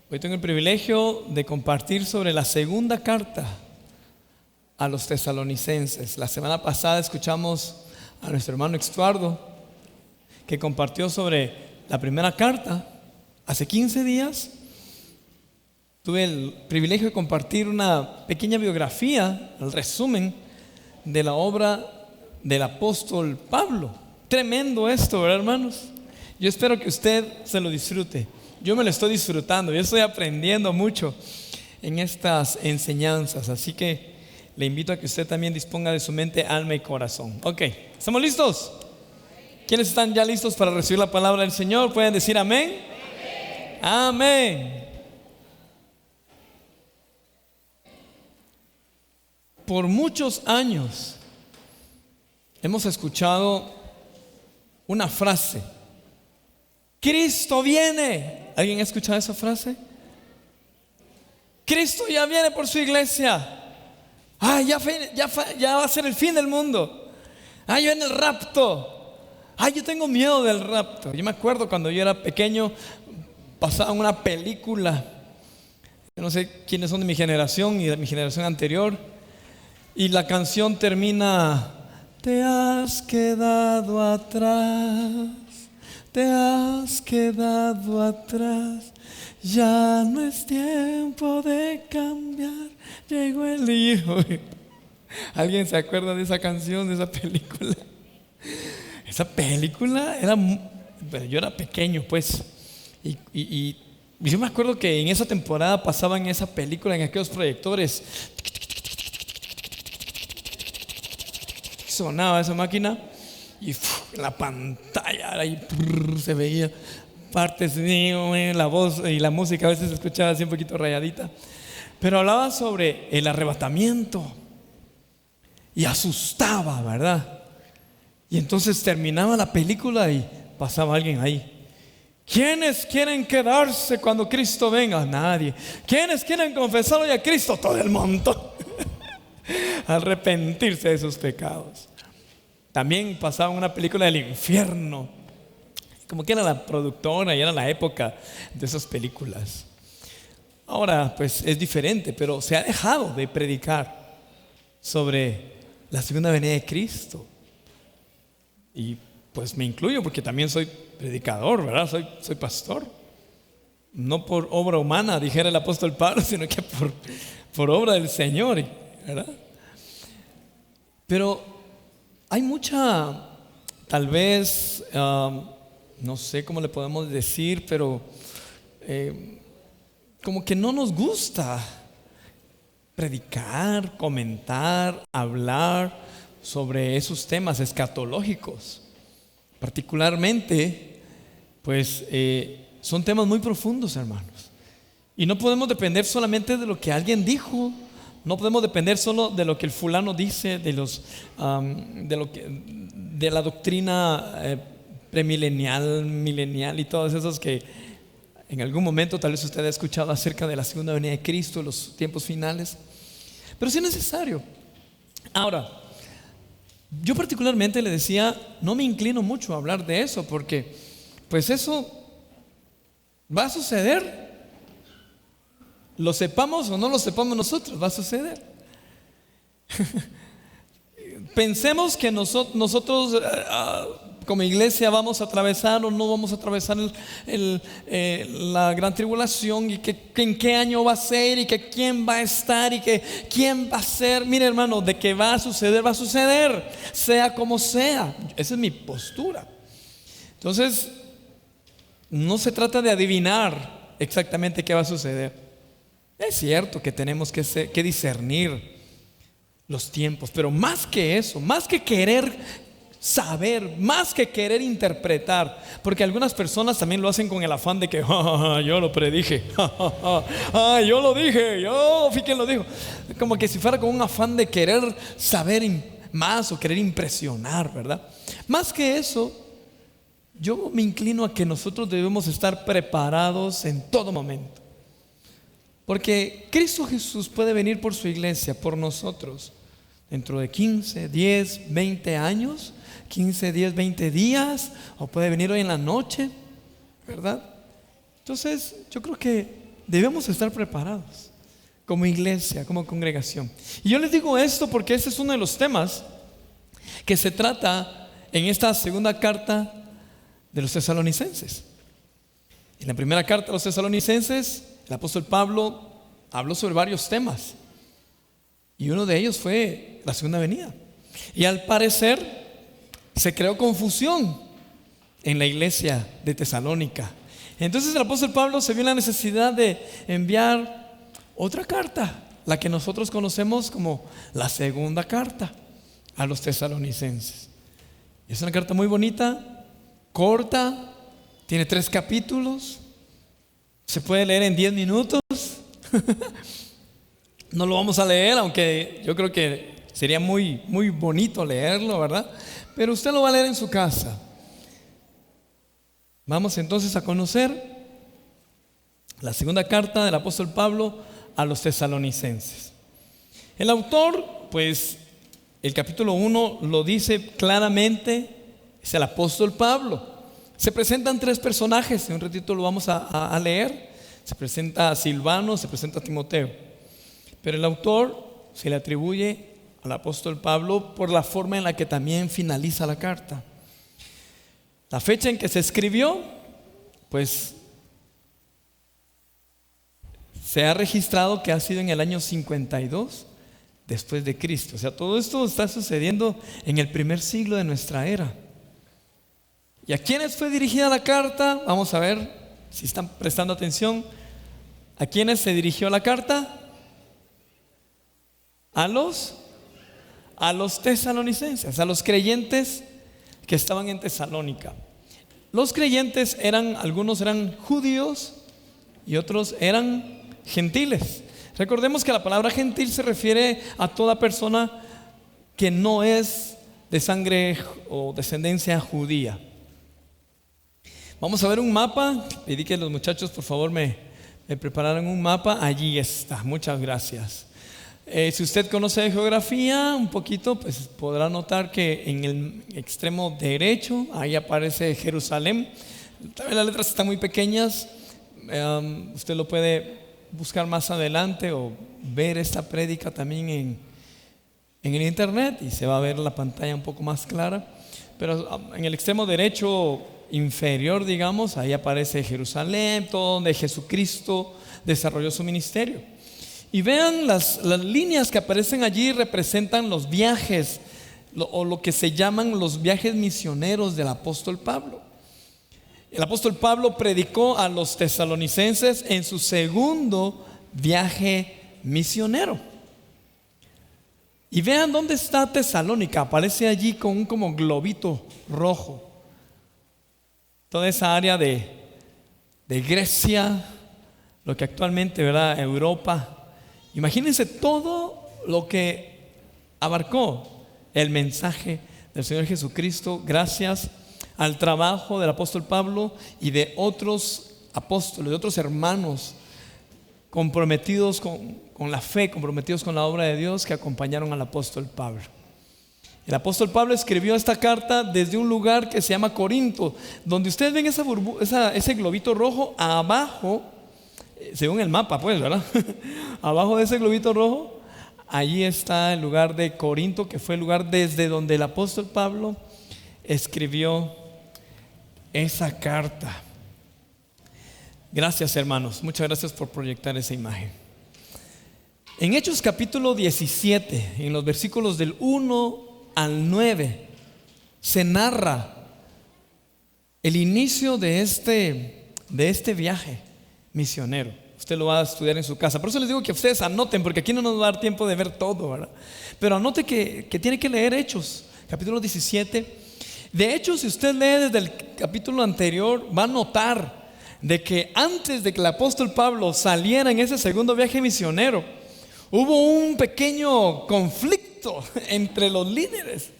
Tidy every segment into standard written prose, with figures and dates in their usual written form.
Hoy tengo el privilegio de compartir sobre la segunda carta a los tesalonicenses. La semana pasada escuchamos a nuestro hermano Extuardo, que compartió sobre la primera carta. Hace 15 días tuve el privilegio de compartir una pequeña biografía, el resumen de la obra del apóstol Pablo. Tremendo esto, ¿verdad, hermanos? Yo espero que usted se lo disfrute. Yo me lo estoy disfrutando, yo estoy aprendiendo mucho en estas enseñanzas, así que le invito a que usted también disponga de su mente, alma y corazón. Ok, ¿estamos listos? ¿Quiénes están ya listos para recibir la palabra del Señor? ¿Pueden decir amén? Amén. Por muchos años hemos escuchado una frase: Cristo viene. ¿Alguien ha escuchado esa frase? Cristo ya viene por su iglesia. Ya va a ser el fin del mundo. Ya viene el rapto. Yo tengo miedo del rapto. Yo me acuerdo cuando yo era pequeño, pasaba una película. Yo no sé quiénes son de mi generación y de mi generación anterior. Y la canción termina: te has quedado atrás. Te has quedado atrás, ya no es tiempo de cambiar, llegó el hijo. ¿Alguien se acuerda de esa canción, de esa película? Esa película era, yo era pequeño pues, y yo me acuerdo que en esa temporada pasaban esa película en aquellos proyectores. Sonaba esa máquina y en la pantalla ahí se veía partes de la voz y la música a veces se escuchaba así un poquito rayadita, pero hablaba sobre el arrebatamiento y asustaba, ¿verdad? Y entonces terminaba la película y pasaba alguien ahí. ¿Quiénes quieren quedarse cuando Cristo venga? Nadie. ¿Quiénes quieren confesar hoy a Cristo? Todo el montón. Arrepentirse de sus pecados. También pasaba una película del infierno, como que era la productora y era la época de esas películas. Ahora pues es diferente, pero se ha dejado de predicar sobre la segunda venida de Cristo. Y pues me incluyo porque también soy predicador, ¿verdad? Soy pastor. No por obra humana, dijera el apóstol Pablo, sino que por obra del Señor, ¿verdad? Pero hay mucha, tal vez, no sé cómo le podemos decir, pero como que no nos gusta predicar, comentar, hablar sobre esos temas escatológicos. Particularmente, pues son temas muy profundos, hermanos. Y no podemos depender solamente de lo que alguien dijo. No podemos depender solo de lo que el fulano dice, de la doctrina premilenial, milenial y todas esas que en algún momento tal vez usted ha escuchado acerca de la segunda venida de Cristo, los tiempos finales. Pero sí es necesario. Ahora, yo particularmente le decía, no me inclino mucho a hablar de eso, porque pues eso va a suceder. Lo sepamos o no lo sepamos nosotros, va a suceder. Pensemos que nosotros como iglesia vamos a atravesar o no vamos a atravesar la gran tribulación, y que en qué año va a ser, y que quién va a estar, y que quién va a ser. Mire, hermano, de que va a suceder, sea como sea. Esa es mi postura. Entonces, no se trata de adivinar exactamente qué va a suceder. Es cierto que tenemos que discernir los tiempos, pero más que eso, más que querer saber, más que querer interpretar, porque algunas personas también lo hacen con el afán de que yo lo predije, yo lo dije, yo fui quien lo dijo, como que si fuera con un afán de querer saber más o querer impresionar, ¿verdad? Más que eso, yo me inclino a que nosotros debemos estar preparados en todo momento. Porque Cristo Jesús puede venir por su iglesia, por nosotros, dentro de 15, 10, 20 años, 15, 10, 20 días, o puede venir hoy en la noche, ¿verdad? Entonces, yo creo que debemos estar preparados como iglesia, como congregación. Y yo les digo esto porque ese es uno de los temas que se trata en esta segunda carta de los tesalonicenses. En la primera carta de los tesalonicenses, el apóstol Pablo habló sobre varios temas, y uno de ellos fue la segunda venida. Y al parecer se creó confusión en la iglesia de Tesalónica. Entonces el apóstol Pablo se vio en la necesidad de enviar otra carta, la que nosotros conocemos como la segunda carta a los tesalonicenses. Es una carta muy bonita, corta, tiene 3 capítulos, se puede leer en 10 minutos. No lo vamos a leer, aunque yo creo que sería muy, muy bonito leerlo, ¿verdad? Pero usted lo va a leer en su casa. Vamos entonces a conocer la segunda carta del apóstol Pablo a los tesalonicenses. El autor, pues, el capítulo 1 lo dice claramente, es el apóstol Pablo. Se presentan 3 personajes, en un ratito lo vamos a leer. Se presenta a Silvano, se presenta a Timoteo. Pero el autor se le atribuye al apóstol Pablo por la forma en la que también finaliza la carta. La fecha en que se escribió, pues se ha registrado que ha sido en el año 52 después de Cristo. O sea, todo esto está sucediendo en el primer siglo de nuestra era. ¿Y a quiénes fue dirigida la carta? Vamos a ver si están prestando atención. ¿A quiénes se dirigió la carta? A los tesalonicenses, a los creyentes que estaban en Tesalónica. Los creyentes algunos eran judíos y otros eran gentiles. Recordemos que la palabra gentil se refiere a toda persona que no es de sangre o descendencia judía. Vamos a ver un mapa. Pedí que los muchachos por favor me prepararan un mapa. Allí está, muchas gracias. Si usted conoce de geografía un poquito, pues podrá notar que en el extremo derecho ahí aparece Jerusalén. Tal vez las letras están muy pequeñas. Usted lo puede buscar más adelante o ver esta prédica también en el internet y se va a ver la pantalla un poco más clara. Pero en el extremo derecho inferior, digamos, ahí aparece Jerusalén, todo donde Jesucristo desarrolló su ministerio. Y vean las líneas que aparecen allí representan los viajes o lo que se llaman los viajes misioneros del apóstol Pablo. El apóstol Pablo predicó a los tesalonicenses en su segundo viaje misionero. Y vean dónde está Tesalónica, aparece allí con un como globito rojo. Toda esa área de Grecia, lo que actualmente, ¿verdad?, Europa. Imagínense todo lo que abarcó el mensaje del Señor Jesucristo gracias al trabajo del apóstol Pablo y de otros apóstoles, de otros hermanos comprometidos con la fe, comprometidos con la obra de Dios que acompañaron al apóstol Pablo. El apóstol Pablo escribió esta carta desde un lugar que se llama Corinto, donde ustedes ven ese globito rojo abajo. Según el mapa, pues, ¿verdad? Abajo de ese globito rojo, allí está el lugar de Corinto, que fue el lugar desde donde el apóstol Pablo escribió esa carta. Gracias, hermanos. Muchas gracias por proyectar esa imagen. En Hechos capítulo 17, en los versículos del 1 al 9, se narra el inicio de este viaje misionero. Usted lo va a estudiar en su casa. Por eso les digo que ustedes anoten, porque aquí no nos va a dar tiempo de ver todo, ¿verdad? Pero anote que tiene que leer Hechos, capítulo 17. De hecho, si usted lee desde el capítulo anterior, va a notar de que antes de que el apóstol Pablo saliera en ese segundo viaje misionero, hubo un pequeño conflicto entre los líderes,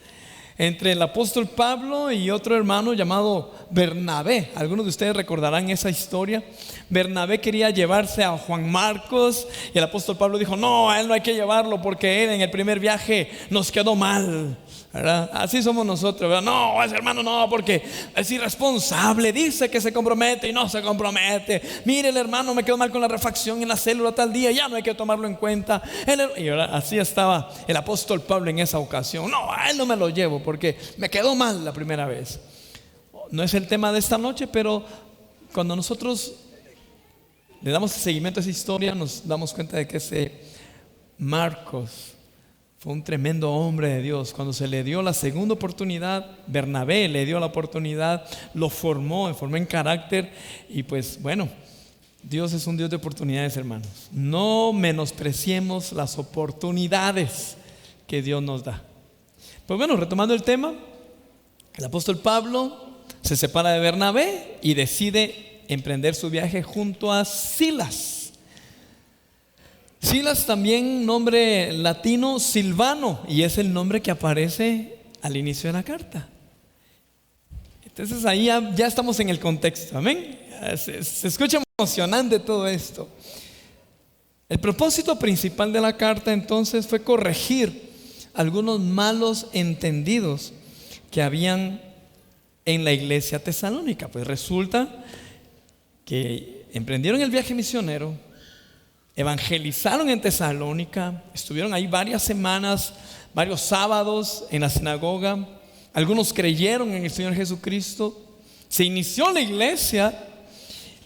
entre el apóstol Pablo y otro hermano llamado Bernabé. Algunos de ustedes recordarán esa historia. Bernabé quería llevarse a Juan Marcos y el apóstol Pablo dijo: no, a él no hay que llevarlo porque él en el primer viaje nos quedó mal. ¿verdad? Así somos nosotros, ¿verdad? No, ese hermano no, porque es irresponsable, dice que se compromete y no se compromete. Mire, el hermano me quedó mal con la refacción en la célula tal día, ya no hay que tomarlo en cuenta. Y así estaba el apóstol Pablo en esa ocasión. No, a él no me lo llevo porque me quedó mal la primera vez. No es el tema de esta noche, pero cuando nosotros le damos seguimiento a esa historia, nos damos cuenta de que ese Marcos fue un tremendo hombre de Dios. Cuando se le dio la segunda oportunidad, Bernabé le dio la oportunidad, lo formó en carácter. Y pues bueno, Dios es un Dios de oportunidades, hermanos. No menospreciemos las oportunidades que Dios nos da. Pues bueno, retomando el tema, el apóstol Pablo se separa de Bernabé y decide emprender su viaje junto a Silas. Silas, también nombre latino Silvano, y es el nombre que aparece al inicio de la carta. Entonces ahí ya estamos en el contexto, amén. Se escucha emocionante todo esto. El propósito principal de la carta entonces fue corregir algunos malos entendidos que habían en la iglesia tesalónica. Pues resulta que emprendieron el viaje misionero, evangelizaron en Tesalónica, estuvieron ahí varias semanas, varios sábados en la sinagoga. Algunos creyeron en el Señor Jesucristo, se inició la iglesia,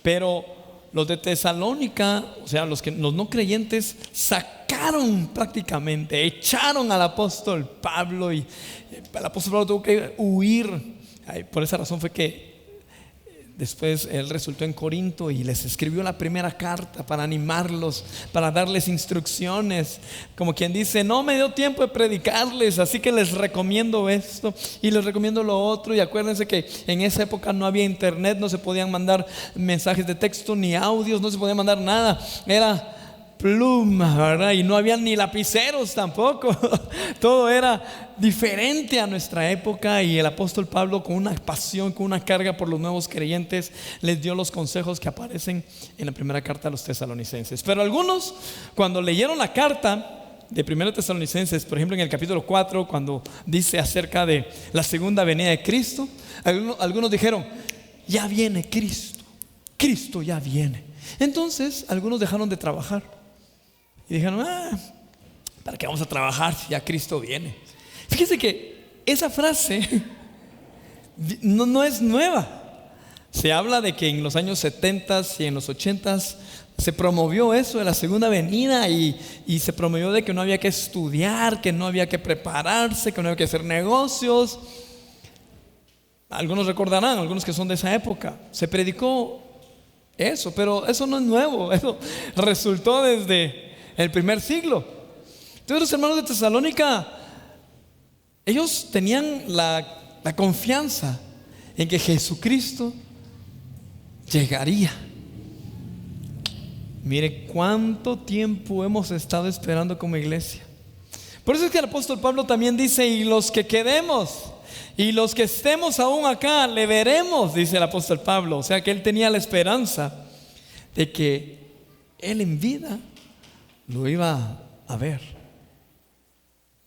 pero los de Tesalónica, o sea, los no creyentes, sacaron prácticamente, echaron al apóstol Pablo, y el apóstol Pablo tuvo que huir. Por esa razón fue que después él resultó en Corinto y les escribió la primera carta para animarlos, para darles instrucciones, como quien dice: no me dio tiempo de predicarles, así que les recomiendo esto y les recomiendo lo otro. Y acuérdense que en esa época no había internet, no se podían mandar mensajes de texto ni audios, no se podía mandar nada, era pluma, ¿verdad? Y no había ni lapiceros tampoco. Todo era diferente a nuestra época, y el apóstol Pablo, con una pasión, con una carga por los nuevos creyentes, les dio los consejos que aparecen en la primera carta a los tesalonicenses. Pero algunos, cuando leyeron la carta de 1 Tesalonicenses, por ejemplo en el capítulo 4, cuando dice acerca de la segunda venida de Cristo, algunos dijeron: ya viene Cristo, Cristo ya viene. Entonces algunos dejaron de trabajar y dijeron: ¿para qué vamos a trabajar si ya Cristo viene? Fíjense que esa frase no es nueva. Se habla de que en los años 70 y en los 80 se promovió eso de la segunda venida, y se promovió de que no había que estudiar, que no había que prepararse, que no había que hacer negocios. Algunos recordarán, algunos que son de esa época, se predicó eso, pero eso no es nuevo. Eso resultó desde el primer siglo. Entonces los hermanos de Tesalónica, ellos tenían la confianza en que Jesucristo llegaría. Mire cuánto tiempo hemos estado esperando como iglesia. Por eso es que el apóstol Pablo también dice: y los que quedemos y los que estemos aún acá le veremos, dice el apóstol Pablo. O sea que él tenía la esperanza de que él en vida lo iba a ver.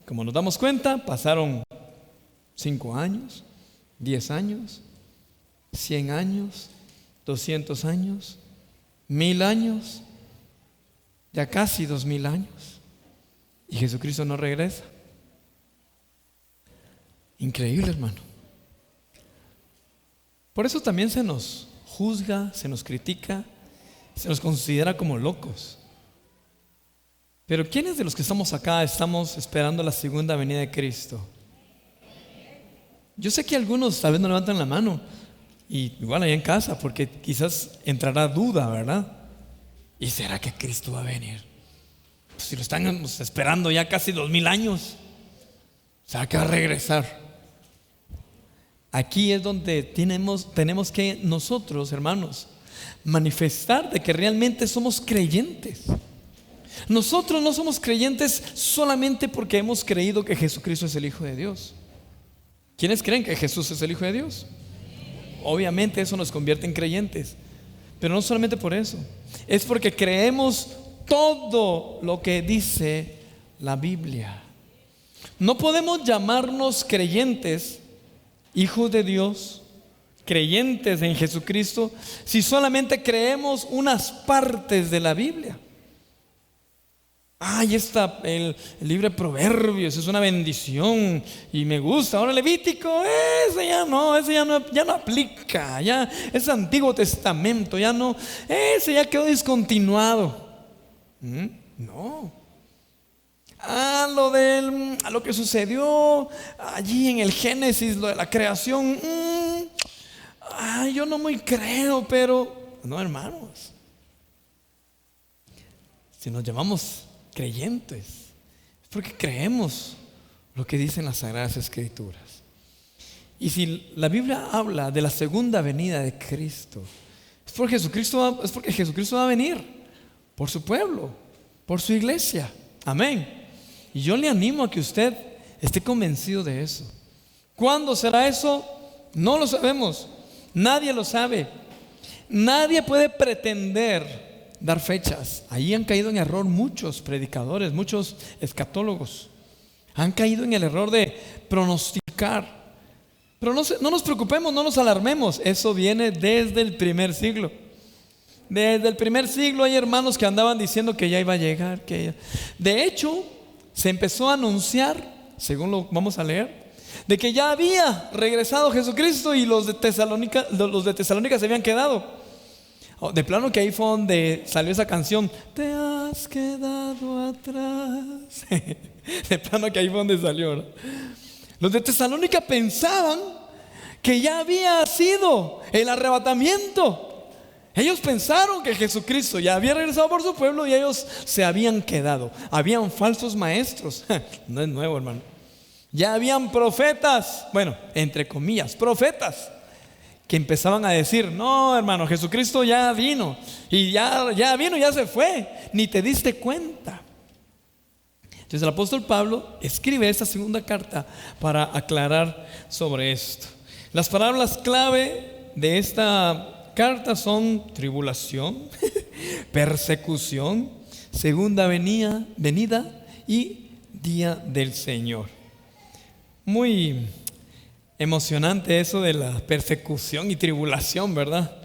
Como nos damos cuenta, pasaron 5 años, 10 años, 100 años, 200 años, 1000 años, ya casi 2000 años, y Jesucristo no regresa. Increíble, hermano. Por eso también se nos juzga, se nos critica, se nos considera como locos. Pero ¿quiénes de los que estamos acá estamos esperando la segunda venida de Cristo? Yo sé que algunos tal vez no levantan la mano, y igual allá en casa, porque quizás entrará duda, ¿verdad? ¿Y será que Cristo va a venir? Pues si lo están esperando ya casi 2000 años, ¿será que va a regresar? Aquí es donde tenemos que nosotros, hermanos, manifestar de que realmente somos creyentes. Nosotros no somos creyentes solamente porque hemos creído que Jesucristo es el Hijo de Dios. ¿Quiénes creen que Jesús es el Hijo de Dios? Obviamente eso nos convierte en creyentes, pero no solamente por eso, es porque creemos todo lo que dice la Biblia. No podemos llamarnos creyentes, hijos de Dios, creyentes en Jesucristo, si solamente creemos unas partes de la Biblia. Ahí está el libro de Proverbios, es una bendición y me gusta. Ahora Levítico, ese ya no aplica, ya es Antiguo Testamento, ese ya quedó discontinuado. No. A lo que sucedió allí en el Génesis, lo de la creación, yo no muy creo, pero no, hermanos. Si nos llamamos creyentes, es porque creemos lo que dicen las Sagradas Escrituras. Y si la Biblia habla de la segunda venida de Cristo, es porque Jesucristo va a venir por su pueblo, por su iglesia. Amén. Y yo le animo a que usted esté convencido de eso. ¿Cuándo será eso? No lo sabemos. Nadie lo sabe. Nadie puede pretender dar fechas. Ahí han caído en error muchos predicadores, muchos escatólogos. Han caído en el error de pronosticar. Pero no nos preocupemos, no nos alarmemos. Eso viene desde el primer siglo. Desde el primer siglo hay hermanos que andaban diciendo que ya iba a llegar. De hecho, se empezó a anunciar, según lo vamos a leer, de que ya había regresado Jesucristo y los de Tesalónica se habían quedado. De plano que ahí fue donde salió esa canción, te has quedado atrás. De plano que ahí fue donde salió, ¿no? Los de Tesalónica pensaban que ya había sido el arrebatamiento. Ellos pensaron que Jesucristo ya había regresado por su pueblo y ellos se habían quedado. Habían falsos maestros. No es nuevo, hermano. Ya habían profetas, bueno, entre comillas, profetas, que empezaban a decir, no, hermano, Jesucristo ya vino. Y ya vino, ya se fue. Ni te diste cuenta. Entonces el apóstol Pablo escribe esta segunda carta para aclarar sobre esto. Las palabras clave de esta carta son tribulación, persecución, segunda venida y día del Señor. Muy emocionante eso de la persecución y tribulación, ¿verdad?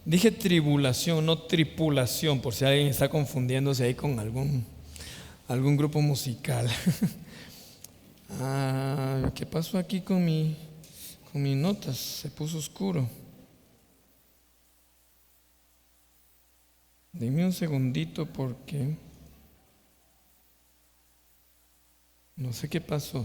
Dije tribulación, no tripulación, por si alguien está confundiéndose ahí con algún grupo musical. ¿Qué pasó aquí con mis notas? Se puso oscuro. Dime un segundito porque no sé qué pasó.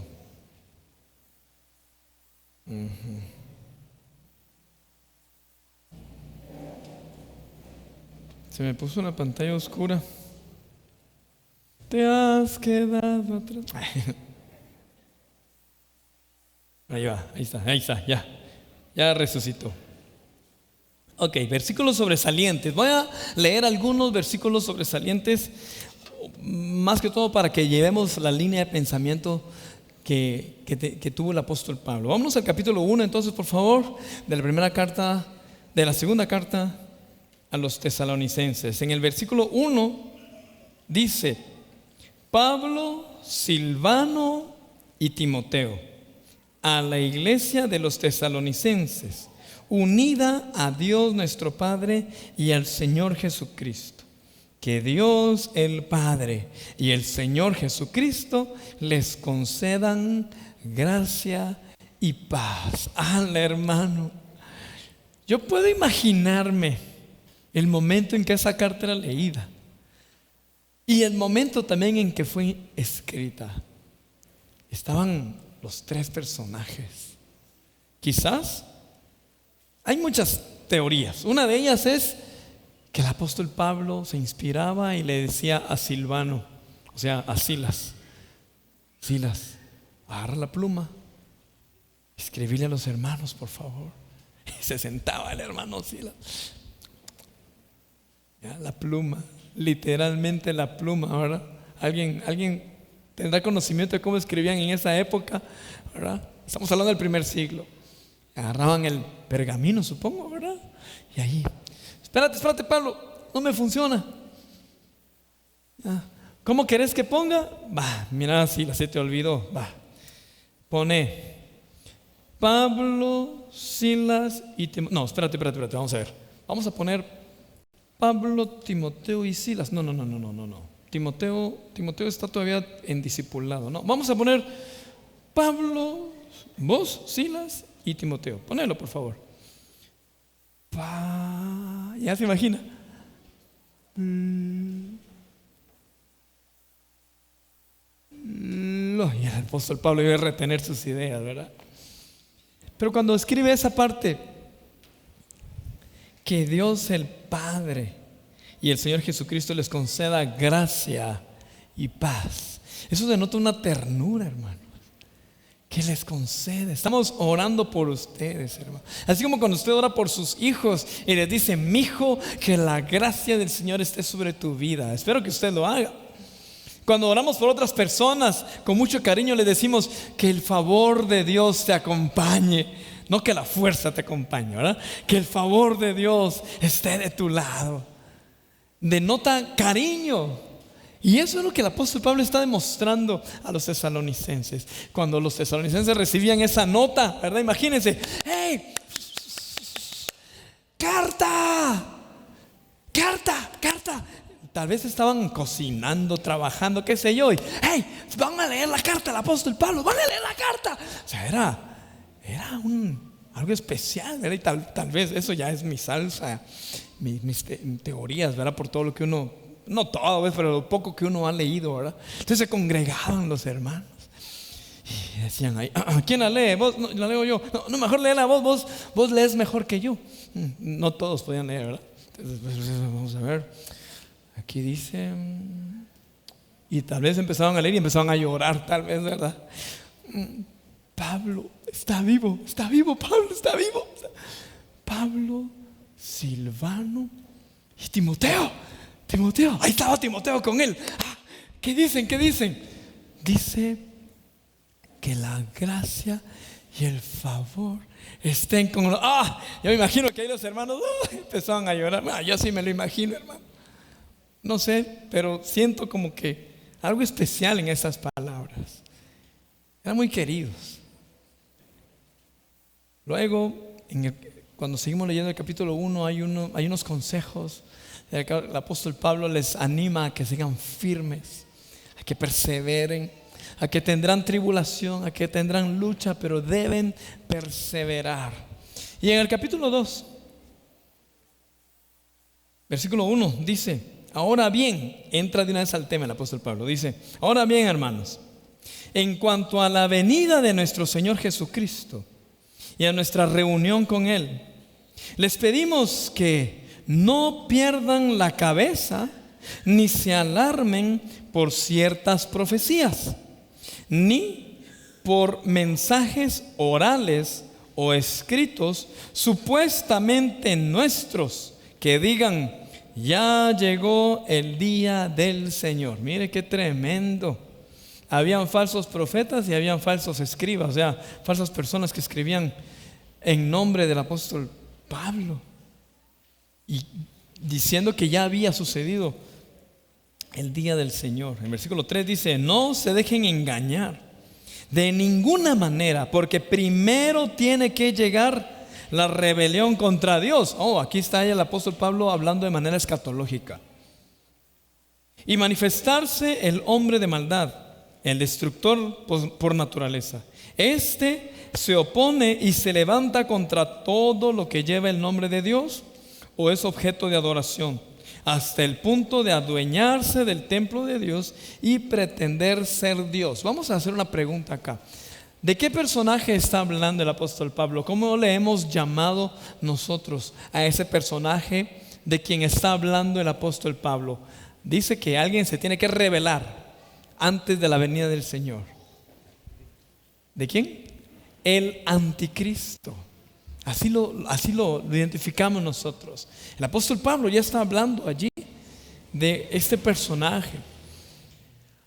Se me puso una pantalla oscura. Te has quedado atrás. Ahí va, ahí está, ya resucitó. Ok, versículos sobresalientes. Voy a leer algunos versículos sobresalientes, más que todo para que llevemos la línea de pensamiento que tuvo el apóstol Pablo. Vámonos al capítulo 1 entonces, por favor, de la segunda carta a los tesalonicenses. En el versículo 1 dice: Pablo, Silvano y Timoteo, a la iglesia de los tesalonicenses, unida a Dios nuestro Padre y al Señor Jesucristo. Que Dios el Padre y el Señor Jesucristo les concedan gracia y paz. Hermano, yo puedo imaginarme el momento en que esa carta era leída y el momento también en que fue escrita. Estaban los tres personajes. Quizás hay muchas teorías. Una de ellas es que el apóstol Pablo se inspiraba y le decía a Silvano, o sea, a Silas, agarra la pluma, escribile a los hermanos, por favor. Y se sentaba el hermano Silas. La pluma, literalmente la pluma, ¿verdad? ¿Alguien tendrá conocimiento de cómo escribían en esa época, ¿verdad? Estamos hablando del primer siglo. Agarraban el pergamino, supongo, ¿verdad? Y ahí, espérate, Pablo, no me funciona. ¿Cómo querés que ponga? Mira, si se te olvidó. Pone Pablo, Silas y Timoteo. No, espérate, vamos a ver. Vamos a poner Pablo, Timoteo y Silas. No. Timoteo está todavía en discipulado, ¿no? Vamos a poner Pablo, vos, Silas y Timoteo. Ponelo, por favor. Ya se imagina. Y el apóstol Pablo iba a retener sus ideas, ¿verdad? Pero cuando escribe esa parte, que Dios el Padre y el Señor Jesucristo les conceda gracia y paz, eso denota una ternura, hermano, que les concede. Estamos orando por ustedes, hermano. Así como cuando usted ora por sus hijos y les dice: mi hijo, que la gracia del Señor esté sobre tu vida. Espero que usted lo haga. Cuando oramos por otras personas, con mucho cariño le decimos: que el favor de Dios te acompañe, no que la fuerza te acompañe, ¿verdad? Que el favor de Dios esté de tu lado. Denota cariño. Y eso es lo que el apóstol Pablo está demostrando a los tesalonicenses. Cuando los tesalonicenses recibían esa nota, ¿verdad? Imagínense: ¡hey! ¡Carta! Tal vez estaban cocinando, trabajando, qué sé yo, y ¡hey! Van a leer la carta del apóstol Pablo, van a leer la carta. O sea, era algo especial, ¿verdad? Y tal vez eso ya es mi salsa, mis teorías, ¿verdad? Por todo lo que uno, no todo, ¿ves? Pero lo poco que uno ha leído, ¿verdad? Entonces se congregaban los hermanos y decían ahí: ¿quién la lee? ¿Vos? No, la leo yo. No, mejor léela vos lees mejor que yo. No todos podían leer, ¿verdad? Entonces, vamos a ver. Aquí dice, y tal vez empezaban a leer y empezaban a llorar, tal vez, ¿verdad? Pablo está vivo, Pablo está vivo. Pablo, Silvano y Timoteo, ahí estaba Timoteo con él. ¿Qué dicen? Dice que la gracia y el favor estén con los... yo me imagino que ahí los hermanos empezaban a llorar. Yo sí me lo imagino, hermano. No sé, pero siento como que algo especial en esas palabras. Eran muy queridos. Luego, cuando seguimos leyendo el capítulo 1, hay unos consejos. El apóstol Pablo les anima a que sigan firmes, a que perseveren, a que tendrán tribulación, a que tendrán lucha, pero deben perseverar. Y en el capítulo 2, versículo 1 dice: ahora bien, entra de una vez al tema el apóstol Pablo. Dice: ahora bien, hermanos, en cuanto a la venida de nuestro Señor Jesucristo y a nuestra reunión con Él, les pedimos que no pierdan la cabeza ni se alarmen por ciertas profecías, ni por mensajes orales o escritos supuestamente nuestros, que digan: ya llegó el día del Señor. Mire qué tremendo. Habían falsos profetas y habían falsos escribas, o sea, falsas personas que escribían en nombre del apóstol Pablo y diciendo que ya había sucedido el día del Señor. En versículo 3 dice: no se dejen engañar de ninguna manera, porque primero tiene que llegar la rebelión contra Dios. Aquí está el apóstol Pablo hablando de manera escatológica. Y manifestarse el hombre de maldad, el destructor por naturaleza. Este se opone y se levanta contra todo lo que lleva el nombre de Dios o es objeto de adoración, hasta el punto de adueñarse del templo de Dios y pretender ser Dios. Vamos a hacer una pregunta acá. ¿De qué personaje está hablando el apóstol Pablo? ¿Cómo le hemos llamado nosotros a ese personaje de quien está hablando el apóstol Pablo? Dice que alguien se tiene que revelar antes de la venida del Señor. ¿De quién? El anticristo. Así lo identificamos nosotros. El apóstol Pablo ya está hablando allí de este personaje.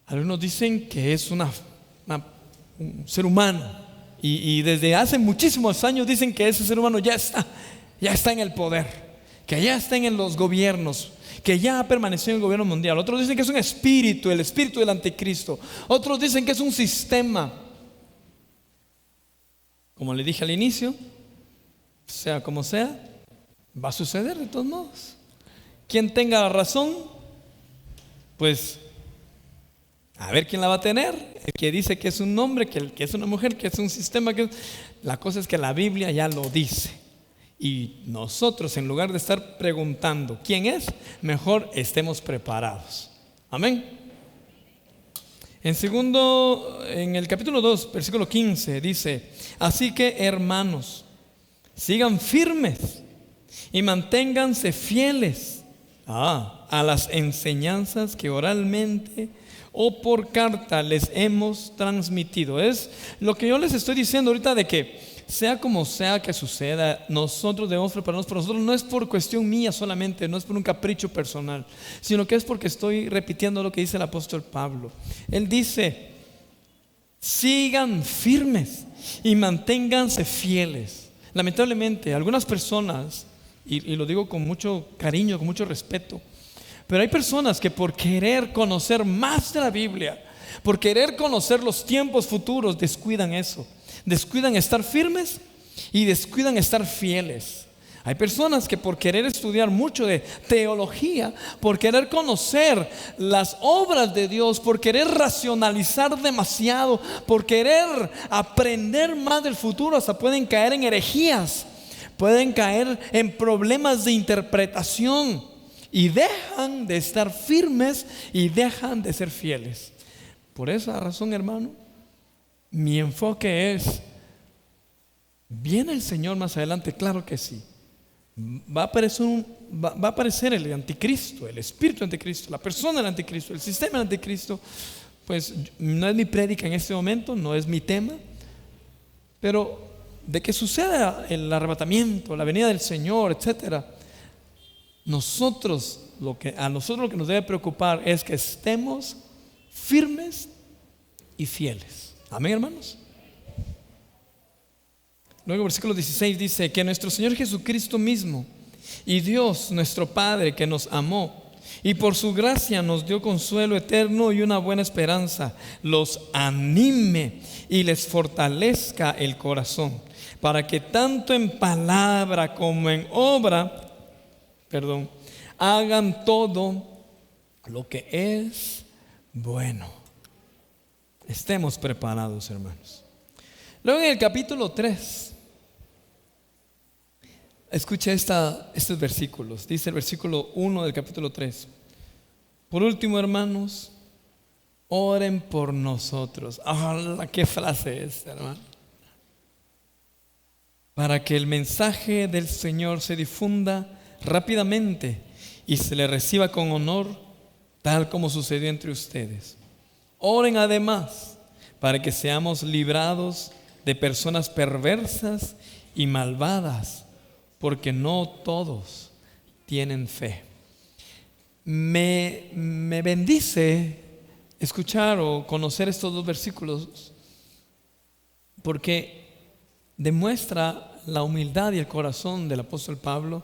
Algunos dicen que es un ser humano, y desde hace muchísimos años dicen que ese ser humano ya está en el poder, que ya está en los gobiernos, que ya ha permanecido en el gobierno mundial. Otros dicen que es un espíritu, el espíritu del anticristo. Otros dicen que es un sistema. Como le dije al inicio, sea como sea, va a suceder de todos modos. Quien tenga la razón, pues a ver quién la va a tener. El que dice que es un hombre, que es una mujer, que es un sistema. La cosa es que la Biblia ya lo dice. Y nosotros, en lugar de estar preguntando quién es, mejor estemos preparados. Amén. En el capítulo 2, versículo 15, dice: así que, hermanos, sigan firmes y manténganse fieles a las enseñanzas que oralmente o por carta les hemos transmitido. Es lo que yo les estoy diciendo ahorita, de que sea como sea que suceda, nosotros debemos prepararnos. Pero nosotros no es por cuestión mía solamente, no es por un capricho personal, sino que es porque estoy repitiendo lo que dice el apóstol Pablo. Él dice: sigan firmes y manténganse fieles. Lamentablemente algunas personas, y lo digo con mucho cariño, con mucho respeto, pero hay personas que por querer conocer más de la Biblia, por querer conocer los tiempos futuros, descuidan eso. Descuidan estar firmes y descuidan estar fieles. Hay personas que por querer estudiar mucho de teología, por querer conocer las obras de Dios, por querer racionalizar demasiado, por querer aprender más del futuro, hasta pueden caer en herejías, pueden caer en problemas de interpretación y dejan de estar firmes y dejan de ser fieles. Por esa razón, hermano, mi enfoque es: ¿viene el Señor más adelante? Claro que sí. Va a aparecer el anticristo, el espíritu anticristo, la persona del anticristo, el sistema del anticristo. Pues no es mi prédica en este momento, no es mi tema. Pero de que suceda el arrebatamiento, la venida del Señor, etcétera, a nosotros lo que nos debe preocupar es que estemos firmes y fieles. Amén, hermanos. Luego, versículo 16 dice: que nuestro Señor Jesucristo mismo y Dios nuestro Padre, que nos amó y por su gracia nos dio consuelo eterno y una buena esperanza, los anime y les fortalezca el corazón, para que tanto en palabra como en obra, hagan todo lo que es bueno. Estemos preparados, hermanos. Luego, en el capítulo 3, escucha estos versículos. Dice el versículo 1 del capítulo 3: por último, hermanos, oren por nosotros. ¿Qué frase es, hermano? Para que el mensaje del Señor se difunda rápidamente y se le reciba con honor, tal como sucedió entre ustedes. Oren además para que seamos librados de personas perversas y malvadas, porque no todos tienen fe. Me bendice escuchar o conocer estos dos versículos, porque demuestra la humildad y el corazón del apóstol Pablo,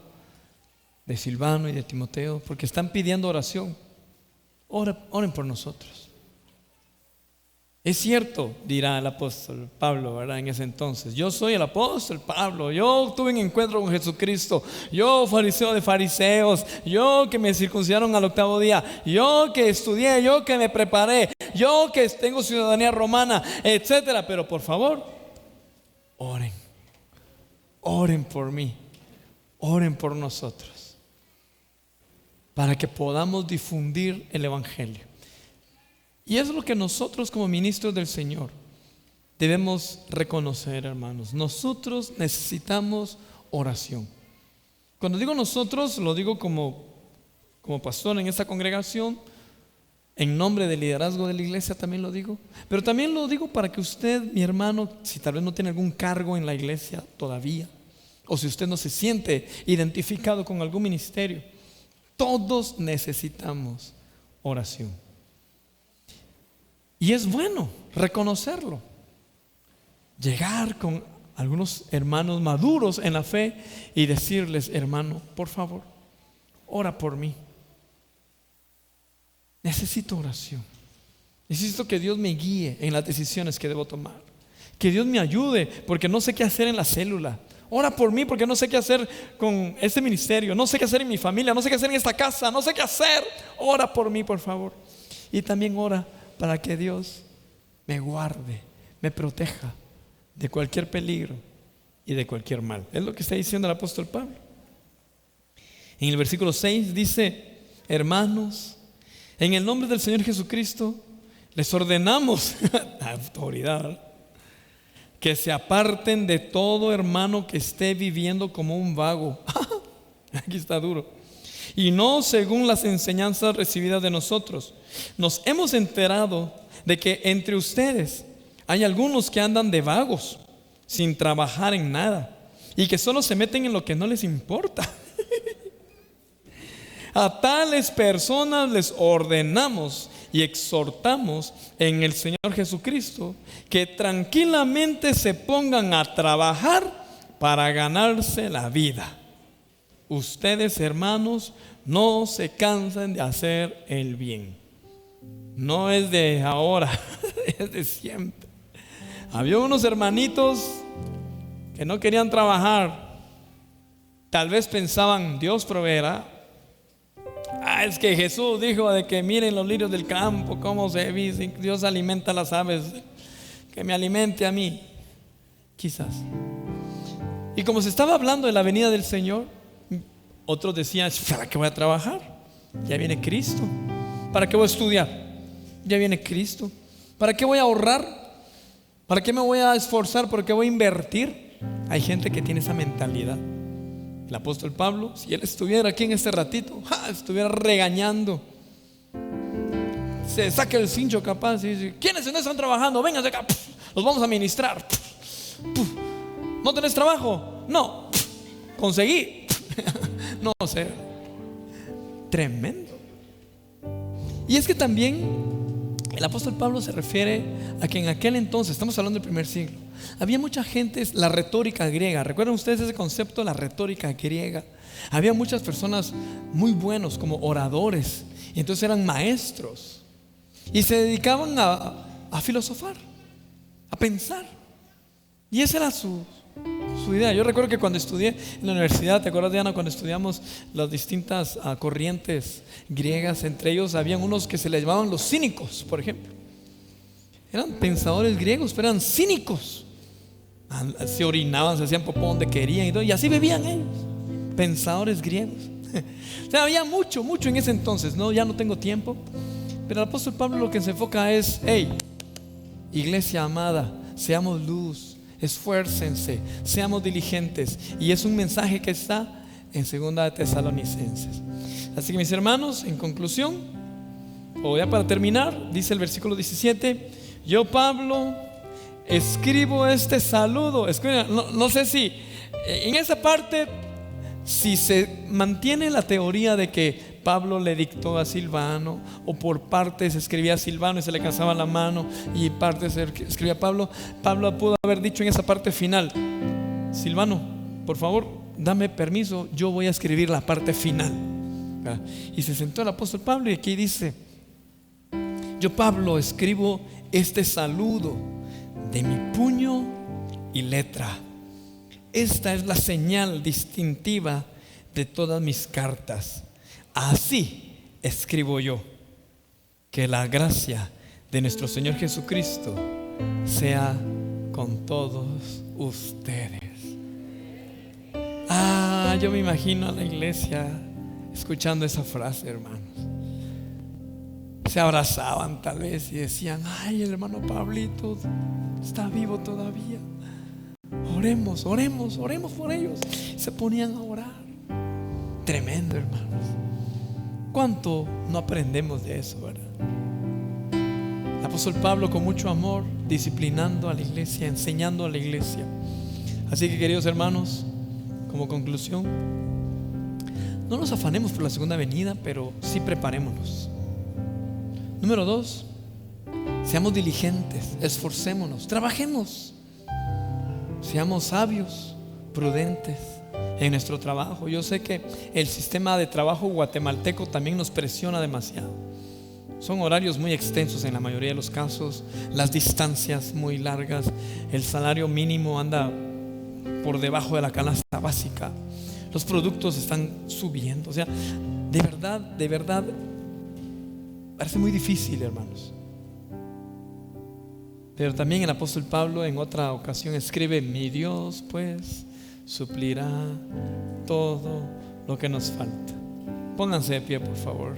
de Silvano y de Timoteo, porque están pidiendo oración. Oren por nosotros. Es cierto, dirá el apóstol Pablo, ¿verdad? En ese entonces: yo soy el apóstol Pablo, yo tuve un encuentro con Jesucristo, yo fariseo de fariseos, yo que me circuncidaron al 8º día, yo que estudié, yo que me preparé, yo que tengo ciudadanía romana, etcétera. Pero por favor, oren por mí, oren por nosotros, para que podamos difundir el evangelio. Y es lo que nosotros, como ministros del Señor, debemos reconocer, hermanos. Nosotros necesitamos oración. Cuando digo nosotros, lo digo como pastor en esta congregación, en nombre del liderazgo de la iglesia también lo digo. Pero también lo digo para que usted, mi hermano, si tal vez no tiene algún cargo en la iglesia todavía, o si usted no se siente identificado con algún ministerio, todos necesitamos oración. Y es bueno reconocerlo. Llegar con algunos hermanos maduros en la fe y decirles: hermano, por favor, ora por mí. necesito oración. Necesito que Dios me guíe en las decisiones que debo tomar. Que Dios me ayude porque no sé qué hacer en la célula. Ora por mí porque no sé qué hacer con este ministerio. No sé qué hacer en mi familia. No sé qué hacer en esta casa. No sé qué hacer. Ora por mí, por favor. Y también ora para que Dios me guarde, me proteja de cualquier peligro y de cualquier mal. Es lo que está diciendo el apóstol Pablo. En el versículo 6 dice: hermanos, en el nombre del Señor Jesucristo les ordenamos, autoridad, ¿verdad?, que se aparten de todo hermano que esté viviendo como un vago. Aquí está duro. Y no según las enseñanzas recibidas de nosotros. Nos hemos enterado de que entre ustedes hay algunos que andan de vagos, sin trabajar en nada, y que solo se meten en lo que no les importa. A tales personas les ordenamos y exhortamos en el Señor Jesucristo que tranquilamente se pongan a trabajar para ganarse la vida. Ustedes, hermanos, no se cansen de hacer el bien. No es de ahora, es de siempre. Había unos hermanitos que no querían trabajar. Tal vez pensaban: Dios proveerá. Es que Jesús dijo de que miren los lirios del campo, cómo se visten. Dios alimenta a las aves, que me alimente a mí. Quizás. Y como se estaba hablando de la venida del Señor, otros decían: ¿para qué voy a trabajar? Ya viene Cristo. ¿Para qué voy a estudiar? Ya viene Cristo. ¿Para qué voy a ahorrar? ¿Para qué me voy a esforzar? ¿Por qué voy a invertir? Hay gente que tiene esa mentalidad. El apóstol Pablo, si él estuviera aquí en este ratito, estuviera regañando. Se saca el cincho capaz y dice: ¿quiénes no están trabajando? Vengan de acá, los vamos a ministrar. ¿No tenés trabajo? No. Conseguí. No sé. Tremendo. Y es que también el apóstol Pablo se refiere a que en aquel entonces, estamos hablando del primer siglo, había mucha gente, la retórica griega. ¿Recuerdan ustedes ese concepto, la retórica griega? Había muchas personas muy buenos como oradores, y entonces eran maestros y se dedicaban a filosofar, a pensar. Y esa era su idea. Yo recuerdo que cuando estudié en la universidad, ¿te acuerdas, Diana? Cuando estudiamos las distintas corrientes griegas, entre ellos habían unos que se les llamaban los cínicos, por ejemplo. Eran pensadores griegos, pero eran cínicos. Se orinaban, se hacían popó donde querían y todo, y así bebían ellos. Pensadores griegos. O sea, había mucho en ese entonces, ¿no? Ya no tengo tiempo. Pero el apóstol Pablo lo que se enfoca es: hey, iglesia amada, seamos luz, esfuércense, seamos diligentes. Y es un mensaje que está en 2 de Tesalonicenses. Así que, mis hermanos, en conclusión, o ya para terminar, dice el versículo 17: yo, Pablo, escribo este saludo. Escuchen, no sé si en esa parte, si se mantiene la teoría de que Pablo le dictó a Silvano, o por partes escribía a Silvano y se le cansaba la mano y partes escribía a Pablo. Pablo pudo haber dicho en esa parte final: Silvano, por favor, dame permiso, yo voy a escribir la parte final. Y se sentó el apóstol Pablo y aquí dice: yo, Pablo, escribo este saludo de mi puño y letra. Esta es la señal distintiva de todas mis cartas. Así escribo yo. Que la gracia de nuestro Señor Jesucristo sea con todos ustedes. Yo me imagino a la iglesia escuchando esa frase, hermanos. Se abrazaban tal vez y decían: ay, el hermano Pablito está vivo todavía. Oremos por ellos. Se ponían a orar. Tremendo, hermanos. ¿Cuánto no aprendemos de eso, verdad? El apóstol Pablo, con mucho amor, disciplinando a la iglesia, enseñando a la iglesia. Así que, queridos hermanos, como conclusión, no nos afanemos por la segunda venida, pero sí preparémonos. Número 2, seamos diligentes, esforcémonos, trabajemos, seamos sabios, prudentes en nuestro trabajo. Yo sé que el sistema de trabajo guatemalteco también nos presiona demasiado. Son horarios muy extensos en la mayoría de los casos, las distancias muy largas, el salario mínimo anda por debajo de la canasta básica, los productos están subiendo. O sea, de verdad, parece muy difícil, hermanos. Pero también el apóstol Pablo en otra ocasión escribe: mi Dios pues suplirá todo lo que nos falta. Pónganse de pie, por favor.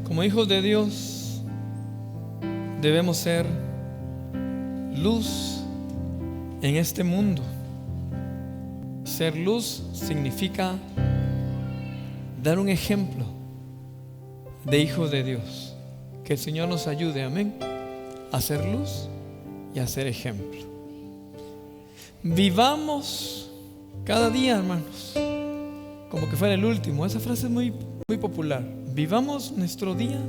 Como hijos de Dios debemos ser luz en este mundo. Ser luz significa dar un ejemplo de hijos de Dios. Que el Señor nos ayude, amén, a ser luz y a ser ejemplo. Vivamos cada día, hermanos, como que fuera el último. Esa frase es muy popular. Vivamos nuestro día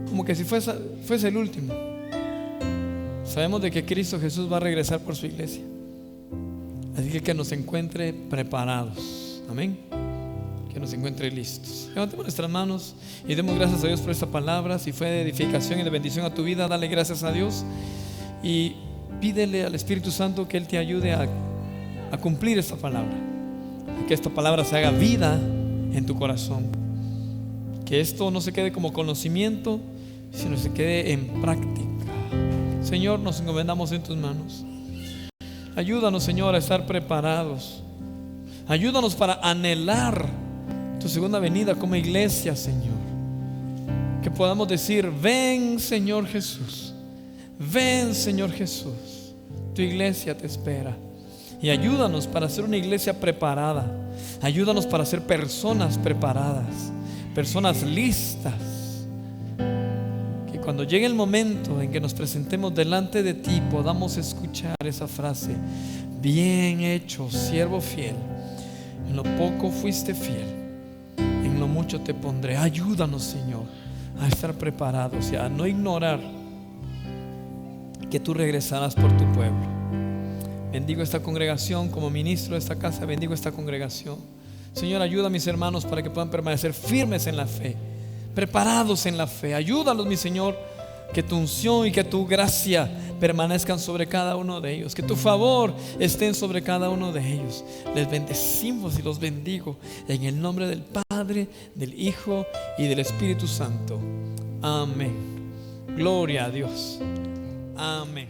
como que si fuese el último. Sabemos de que Cristo Jesús va a regresar por su iglesia, así que nos encuentre preparados, amén, que nos encuentre listos. Levantemos nuestras manos y demos gracias a Dios por esta palabra. Si fue de edificación y de bendición a tu vida, dale gracias a Dios y pídele al Espíritu Santo que Él te ayude a cumplir esta palabra, a que esta palabra se haga vida en tu corazón. Que esto no se quede como conocimiento, sino se quede en práctica. Señor, nos encomendamos en tus manos. Ayúdanos, Señor, a estar preparados. Ayúdanos para anhelar tu segunda venida como iglesia, Señor. Que podamos decir: ven, Señor Jesús. Ven, Señor Jesús. Tu iglesia te espera. Y ayúdanos para ser una iglesia preparada. Ayúdanos para ser personas preparadas, personas listas, que cuando llegue el momento en que nos presentemos delante de ti podamos escuchar esa frase: bien hecho, siervo fiel, en lo poco fuiste fiel, en lo mucho te pondré. Ayúdanos, Señor, a estar preparados y a no ignorar que tú regresarás por tu pueblo. Bendigo esta congregación como ministro de esta casa. Bendigo esta congregación. Señor, ayuda a mis hermanos para que puedan permanecer firmes en la fe, preparados en la fe. Ayúdalos, mi Señor, que tu unción y que tu gracia permanezcan sobre cada uno de ellos, que tu favor esté sobre cada uno de ellos. Les bendecimos y los bendigo en el nombre del Padre, del Hijo y del Espíritu Santo. Amén. Gloria a Dios. Amén.